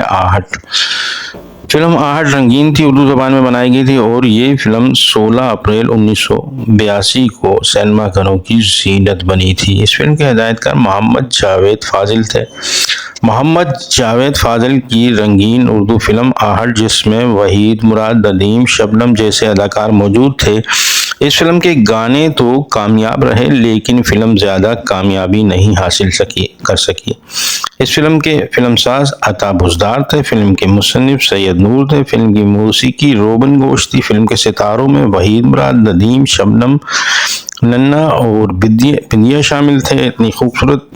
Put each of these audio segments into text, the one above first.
आहट। फिल्म आहट रंगीन थी, उर्दू ज़बान में बनाई गई थी और ये फिल्म 16 अप्रैल 1982 को सिनेमा घरों की ज़ीनत बनी थी। इस फिल्म के हिदायतकार मोहम्मद जावेद फाजिल थे। मोहम्मद जावेद फाजिल की रंगीन उर्दू फिल्म आहट, जिसमें वहीद, मुराद, नदीम, शबनम जैसे अदाकार मौजूद थे। इस फिल्म के गाने तो कामयाब रहे, लेकिन फिल्म ज़्यादा कामयाबी नहीं हासिल कर सकी। इस फिल्म के फिल्मसाज अता बुज़दार थे, फिल्म के मुसन्निफ सैयद नूर थे, फिल्म की मौसीकी रोबन गोश थी। फिल्म के सितारों में वहीद, मुराद, नदीम, शबनम, नन्ना और बिंदिया शामिल थे। इतनी खूबसूरत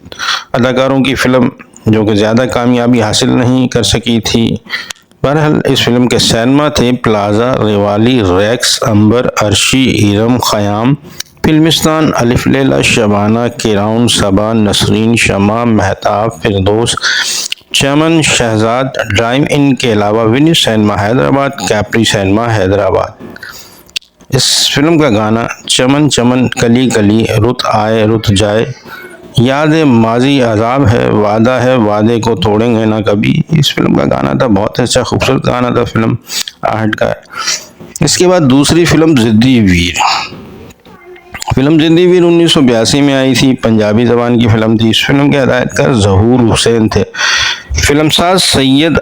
अदाकारों की फिल्म जो कि ज़्यादा कामयाबी हासिल नहीं कर सकी थी। बहरहाल इस फिल्म के सिनेमा थे प्लाजा, रेवाली, रेक्स, अंबर, अर्शी, इरम, खयाम, फिल्मिस्तान, अलिफ लैला, शबाना, किराउन, सबा, नसरीन, शमा, महताब, फिरदौस, चमन, शहजाद, ड्राइव इन के अलावा विनी सिनेमा हैदराबाद, कैप्री सिनेमा हैदराबाद। इस फिल्म का गाना चमन चमन कली कली, रुत आए रुत जाए, याद माजी अजाब है वादे को तोड़ेंगे ना कभी। इस फिल्म का गाना था, बहुत अच्छा खूबसूरत गाना था फिल्म आहट का। इसके बाद दूसरी फिल्म जिद्दी वीर। फिल्म जिद्दी वीर 1982 में आई थी, पंजाबी ज़बान की फिल्म थी। इस फिल्म के हिदायतकार ज़हूर हुसैन थे। फिल्मसाज सैयद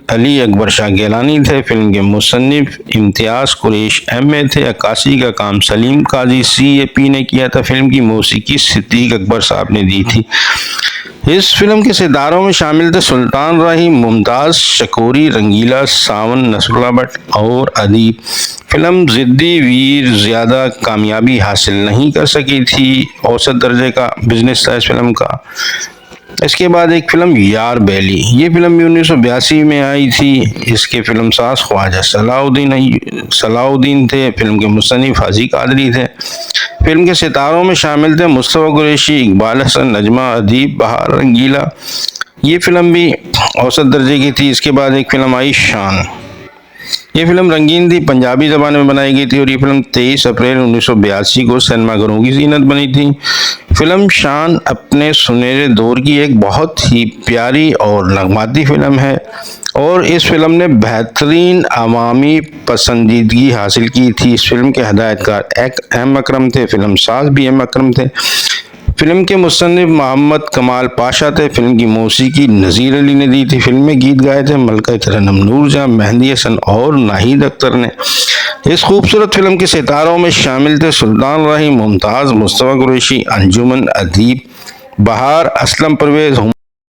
अली अकबर शाह गिलानी थे। फिल्म के मुसन्निफ इम्तियाज़ कुरैश MA थे। अक्कासी का काम सलीम काजी CAP ने किया था। फिल्म की मौसीकी सिद्दीक अकबर साहब ने दी थी। इस फिल्म के सितारों में शामिल थे सुल्तान राही, मुमताज़, शकूरी, रंगीला, सावन, नसरुल्लाह भट्ट और अदीब। फिल्म जिद्दी वीर ज़्यादा कामयाबी हासिल नहीं कर सकी थी, औसत दर्जे का बिजनेस था इस फिल्म का। इसके बाद एक फिल्म यार बैली, ये फिल्म भी 1982 में आई थी। इसके फिल्मसाज ख्वाजा सलाउद्दीन थे। फिल्म के मुसन्निफ हाजी कादरी थे। फिल्म के सितारों में शामिल थे मुस्तफ़ा कुरैशी, इकबाल हसन, नजमा, अदीब, बहार, रंगीला। ये फिल्म भी औसत दर्जे की थी। इसके बाद एक फिल्म आई शान। ये फिल्म रंगीन थी, पंजाबी ज़बान में बनाई गई थी और ये फिल्म 23 अप्रैल 1982 को सिनेमा घरों की ज़ीनत बनी थी। फिल्म शान अपने सुनहरे दौर की एक बहुत ही प्यारी और नगमाती फिल्म है और इस फिल्म ने बेहतरीन अवामी पसंदीदगी हासिल की थी। इस फिल्म के हिदायतकार M अकरम थे, फिल्मसाज भी M अकरम थे। फिल्म के मुसन्निफ मोहम्मद कमाल पाशा थे। फिल्म की मौसीकी नज़ीर अली ने दी थी। फिल्म में गीत गाए थे मलका तरन्नुम नूरजहां, मेहंदी हसन और नाहिद अख्तर ने। इस खूबसूरत फिल्म के सितारों में शामिल थे सुल्तान राही, मुमताज़, मुस्तफ़ा कुरैशी, अंजुमन, अदीब, बहार, असलम परवेज़,